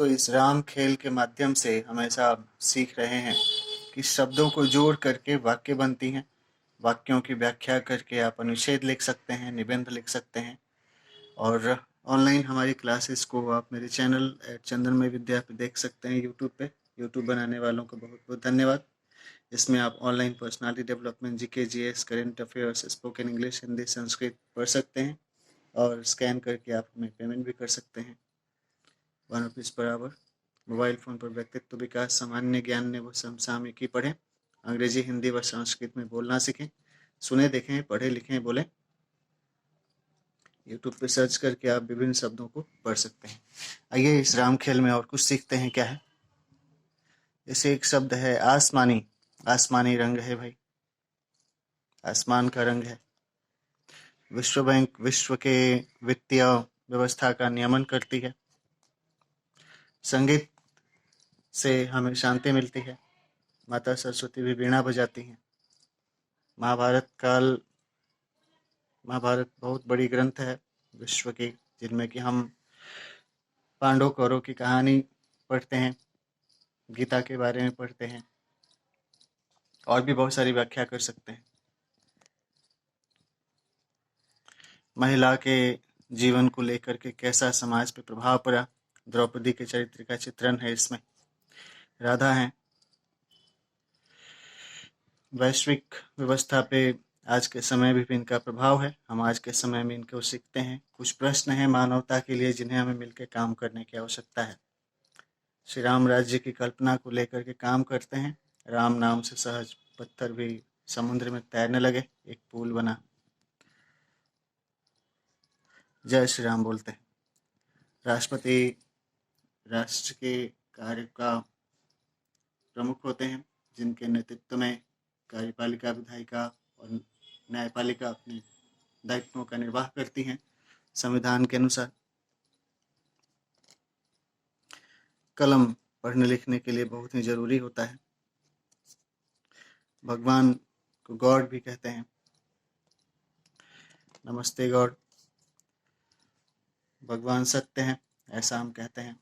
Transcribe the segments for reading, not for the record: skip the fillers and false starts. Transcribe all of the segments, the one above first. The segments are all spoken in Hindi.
इस राम खेल के माध्यम से हमेशा सीख रहे हैं कि शब्दों को जोड़ करके वाक्य बनती हैं। वाक्यों की व्याख्या करके आप अनुच्छेद लिख सकते हैं, निबंध लिख सकते हैं। और ऑनलाइन हमारी क्लासेस को आप मेरे चैनल @चंद्रमय विद्या पे देख सकते हैं, यूट्यूब पे। यूट्यूब बनाने वालों को बहुत बहुत धन्यवाद। इसमें आप online personality development, GK, GS, current affairs, spoken English, Hindi, Sanskrit पढ़ सकते हैं और स्कैन करके आप हमें पेमेंट भी कर सकते हैं। ₹1 बराबर। मोबाइल फ़ोन पर व्यक्तित्व विकास, सामान्य ज्ञान ने वो समसामयिकी पढ़ें। अंग्रेजी, हिंदी व संस्कृत में बोलना सीखें। सुने, देखें, पढ़े, लिखें, बोलें। यूट्यूब पे सर्च करके आप विभिन्न शब्दों को पढ़ सकते हैं। आइए इस राम खेल में और कुछ सीखते हैं क्या है। जैसे एक शब्द है आसमानी। आसमानी रंग है भाई, आसमान का रंग है। विश्व बैंक विश्व के वित्तीय व्यवस्था का नियमन करती है। संगीत से हमें शांति मिलती है। माता सरस्वती भी वीणा बजाती हैं। महाभारत बहुत बड़ी ग्रंथ है विश्व की, जिनमें कि हम पांडव कौरव की कहानी पढ़ते हैं, गीता के बारे में पढ़ते हैं और भी बहुत सारी व्याख्या कर सकते हैं। महिला के जीवन को लेकर के कैसा समाज पे प्रभाव पड़ा, द्रौपदी के चरित्र का चित्रण है इसमें। राधा है। वैश्विक व्यवस्था पे आज के समय भी इनका प्रभाव है। हम आज के समय में इनको सीखते हैं। कुछ प्रश्न हैं मानवता के लिए जिन्हें हमें मिलकर काम करने की आवश्यकता है। श्री राम राज्य की कल्पना को लेकर के काम करते हैं। राम नाम से सहज पत्थर भी समुद्र में तैरने लगे, एक पुल बना। जय श्री राम बोलते हैं। राष्ट्रपति राष्ट्र के कार्य का प्रमुख होते हैं, जिनके नेतृत्व में कार्यपालिका, विधायिका और न्यायपालिका अपने दायित्वों का निर्वाह करती हैं संविधान के अनुसार। कलम पढ़ने लिखने के लिए बहुत ही जरूरी होता है। भगवान को गॉड भी कहते हैं। नमस्ते गॉड। भगवान सत्य हैं, ऐसा हम कहते हैं।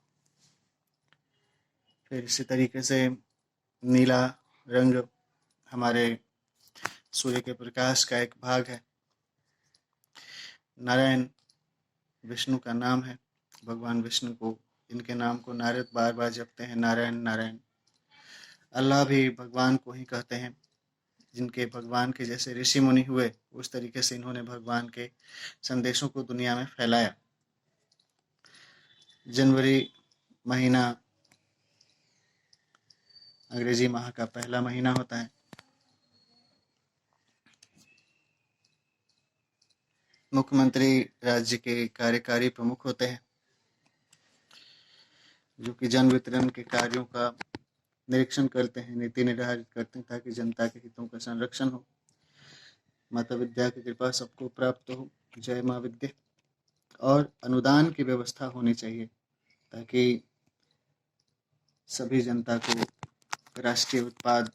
फिर इसी तरीके से नीला रंग हमारे सूर्य के प्रकाश का एक भाग है। नारायण विष्णु का नाम है। भगवान विष्णु को, इनके नाम को नारद बार बार जपते हैं, नारायण नारायण। अल्लाह भी भगवान को ही कहते हैं। जिनके भगवान के जैसे ऋषि मुनि हुए, उस तरीके से इन्होंने भगवान के संदेशों को दुनिया में फैलाया। जनवरी महीना अंग्रेजी माह का पहला महीना होता है। मुख्यमंत्री राज्य के कार्यकारी प्रमुख होते हैं, जो कि जन वितरण के कार्यों का निरीक्षण करते हैं, नीति निर्धारित करते हैं ताकि जनता के हितों का संरक्षण हो। माता विद्या की कृपा सबको प्राप्त हो। जय माँ विद्या। और अनुदान की व्यवस्था होनी चाहिए ताकि सभी जनता को राष्ट्रीय उत्पाद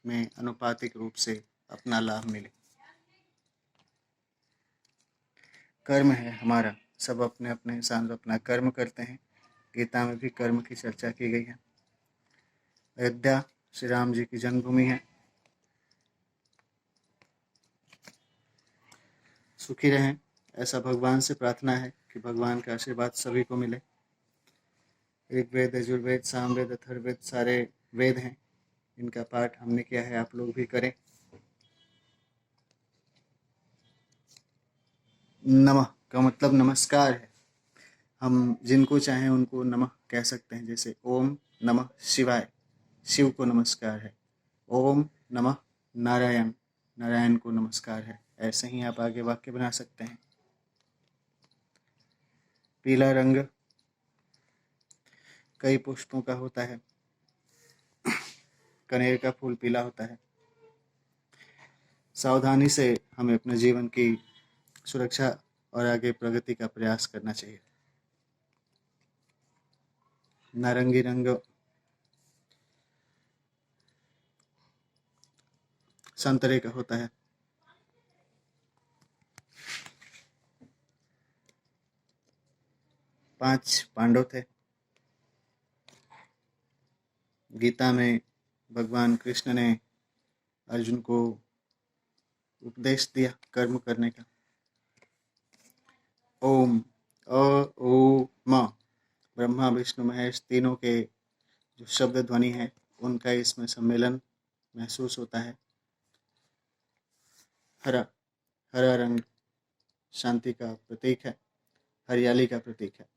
में अनुपातिक रूप से अपना लाभ मिले। कर्म है हमारा, सब अपने अपने हिसाब से अपना कर्म करते हैं। गीता में भी कर्म की चर्चा की गई है। अयोध्या श्री राम जी की जन्मभूमि है। सुखी रहें, ऐसा भगवान से प्रार्थना है कि भगवान का आशीर्वाद सभी को मिले। ऋग्वेद, यजुर्वेद, सामवेद, अथर्ववेद सारे वेद हैं। इनका पाठ हमने किया है, आप लोग भी करें। नमः का मतलब नमस्कार है। हम जिनको चाहें उनको नमः कह सकते हैं। जैसे ओम नमः शिवाय, शिव को नमस्कार है। ओम नमः नारायण, नारायण को नमस्कार है। ऐसे ही आप आगे वाक्य बना सकते हैं। पीला रंग कई पुष्पों का होता है। कनेर का फूल पीला होता है। सावधानी से हमें अपने जीवन की सुरक्षा और आगे प्रगति का प्रयास करना चाहिए। नारंगी रंग संतरे का होता है। पांच पांडव थे। गीता में भगवान कृष्ण ने अर्जुन को उपदेश दिया कर्म करने का। ओम ओ म, ब्रह्मा विष्णु महेश तीनों के जो शब्द ध्वनि है उनका इसमें सम्मेलन महसूस होता है। हरा, हरा रंग शांति का प्रतीक है, हरियाली का प्रतीक है।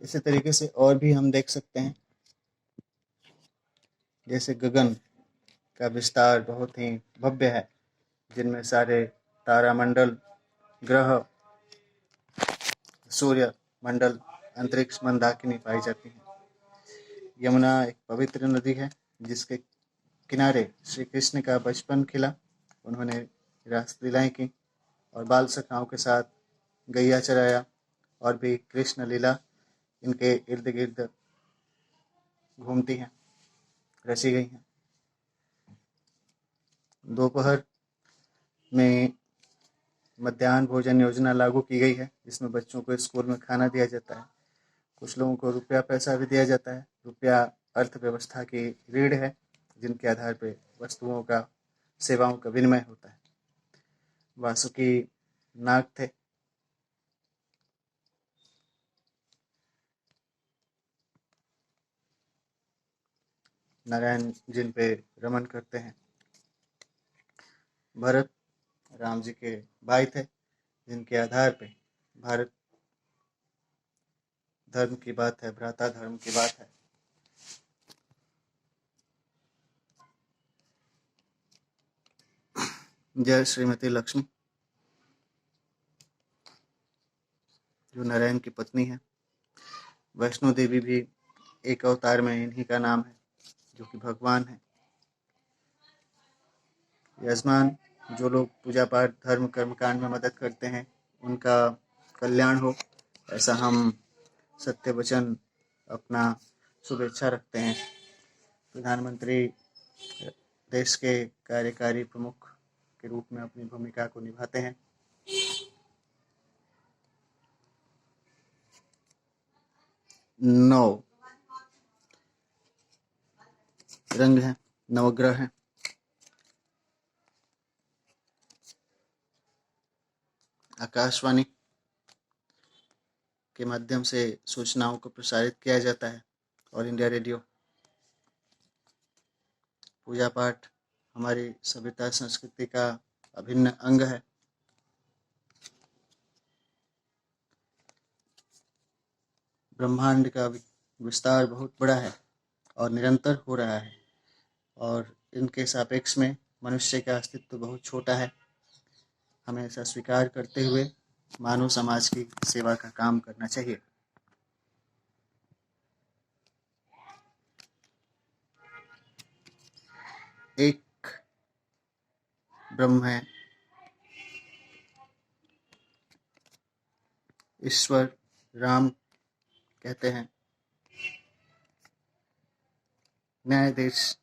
इसी तरीके से और भी हम देख सकते हैं, जैसे गगन का विस्तार बहुत ही भव्य है, जिनमें सारे तारामंडल, ग्रह, सूर्य मंडल, अंतरिक्ष मंदाकिनी पाई जाती है। यमुना एक पवित्र नदी है जिसके किनारे श्री कृष्ण का बचपन खिला। उन्होंने रासलीलाएं की और बाल सखाओं के साथ गैया चराया, और भी कृष्ण लीला इनके इर्द गिर्द घूमती हैं, रची गई हैं। दोपहर में मध्याह्न भोजन योजना लागू की गई है, जिसमें बच्चों को स्कूल में खाना दिया जाता है। कुछ लोगों को रुपया पैसा भी दिया जाता है। रुपया अर्थव्यवस्था की रीढ़ है, जिनके आधार पर वस्तुओं का, सेवाओं का विनिमय होता है। वासुकी नाग थे। नारायण जिन पे रमन करते हैं। भरत राम जी के भाई थे, जिनके आधार पे भारत धर्म की बात है, भ्राता धर्म की बात है। जय श्रीमती लक्ष्मी, जो नारायण की पत्नी है। वैष्णो देवी भी एक अवतार में इन्हीं का नाम है, जो कि भगवान है। यजमान, जो लोग पूजा पाठ, धर्म, कर्मकांड में मदद करते हैं, उनका कल्याण हो, ऐसा हम सत्य वचन अपना शुभेच्छा रखते हैं। प्रधानमंत्री देश के कार्यकारी प्रमुख के रूप में अपनी भूमिका को निभाते हैं। नौ रंग हैं, नवग्रह हैं। आकाशवाणी के माध्यम से सूचनाओं को प्रसारित किया जाता है, और इंडिया रेडियो। पूजा पाठ हमारी सभ्यता संस्कृति का अभिन्न अंग है। ब्रह्मांड का विस्तार बहुत बड़ा है और निरंतर हो रहा है, और इनके सापेक्ष में मनुष्य का अस्तित्व बहुत छोटा है। हमें ऐसा स्वीकार करते हुए मानव समाज की सेवा का काम करना चाहिए। एक ब्रह्म है, ईश्वर राम कहते हैं। न्यायाधीश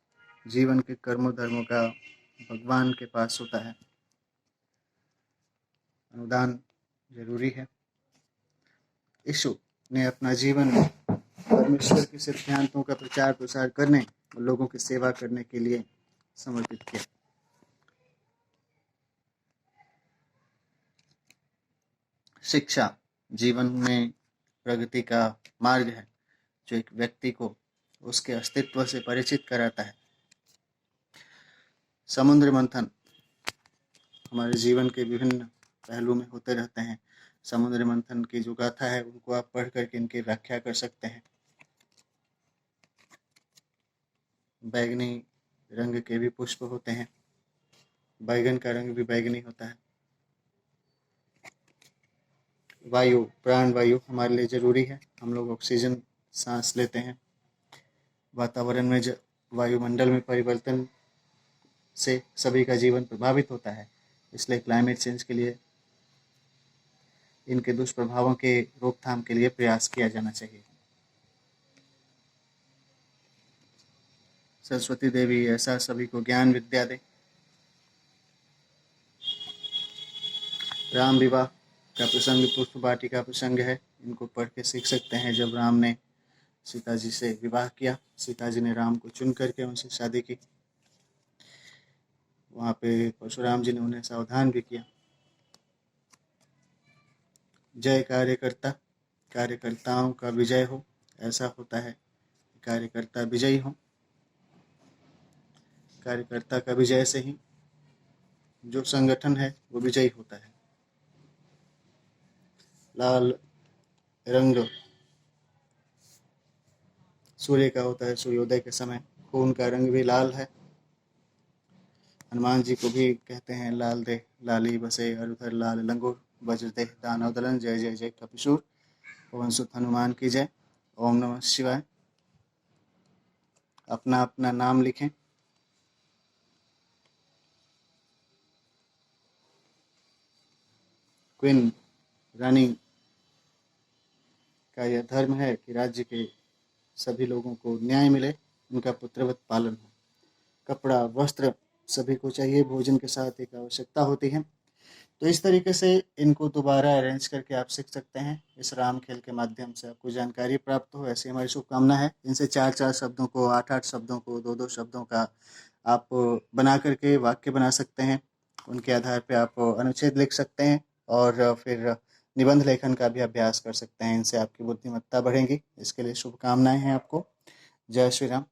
जीवन के कर्मों धर्मों का भगवान के पास होता है। अनुदान जरूरी है। यीशु ने अपना जीवन परमेश्वर के सिद्धांतों का प्रचार प्रसार करने और लोगों की सेवा करने के लिए समर्पित किया। शिक्षा जीवन में प्रगति का मार्ग है, जो एक व्यक्ति को उसके अस्तित्व से परिचित कराता है। समुद्र मंथन हमारे जीवन के विभिन्न पहलू में होते रहते हैं। समुद्र मंथन की जो गाथा है, उनको आप पढ़ करके इनकी व्याख्या कर सकते हैं। बैगनी रंग के भी पुष्प होते हैं। बैगन का रंग भी बैगनी होता है। वायु, प्राण वायु हमारे लिए जरूरी है। हम लोग ऑक्सीजन सांस लेते हैं। वातावरण में वायुमंडल में परिवर्तन से सभी का जीवन प्रभावित होता है, इसलिए क्लाइमेट चेंज के लिए, इनके दुष्प्रभावों के रोकथाम के लिए प्रयास किया जाना चाहिए। सरस्वती देवी ऐसा सभी को ज्ञान विद्या दे। राम विवाह का प्रसंग पुष्प वाटिका प्रसंग है, इनको पढ़ के सीख सकते हैं। जब राम ने सीता जी से विवाह किया। सीता जी ने राम को चुन करके उनसे शादी की। वहाँ पे परशुराम जी ने उन्हें सावधान भी किया। जय कार्यकर्ता, कार्यकर्ताओं का विजय हो। ऐसा होता है, कार्यकर्ता विजयी हो। कार्यकर्ता का विजय से ही जो संगठन है वो विजयी होता है। लाल रंग सूर्य का होता है सूर्योदय के समय। खून का रंग भी लाल है। हनुमान जी को भी कहते हैं लाल देह लाली बसे अरुधर लाल लंगोर वज्र देह दानव दलन जय जय जय कपिशूर पवन सुत हनुमान की जय। ओम नमः शिवाय। अपना अपना नाम लिखें। क्वीन रानी का यह धर्म है कि राज्य के सभी लोगों को न्याय मिले, उनका पुत्रवत पालन हो। कपड़ा वस्त्र सभी को चाहिए, भोजन के साथ एक आवश्यकता होती है। तो इस तरीके से इनको दोबारा अरेंज करके आप सीख सकते हैं। इस राम खेल के माध्यम से आपको जानकारी प्राप्त हो, ऐसी हमारी शुभकामना है। इनसे 4-4 शब्दों को, 8-8 शब्दों को, 2-2 शब्दों का आप बना करके वाक्य बना सकते हैं। उनके आधार पे आप अनुच्छेद लिख सकते हैं और फिर निबंध लेखन का भी अभ्यास कर सकते हैं। इनसे आपकी बुद्धिमत्ता बढ़ेगी। इसके लिए शुभकामनाएं हैं आपको। जय श्री राम।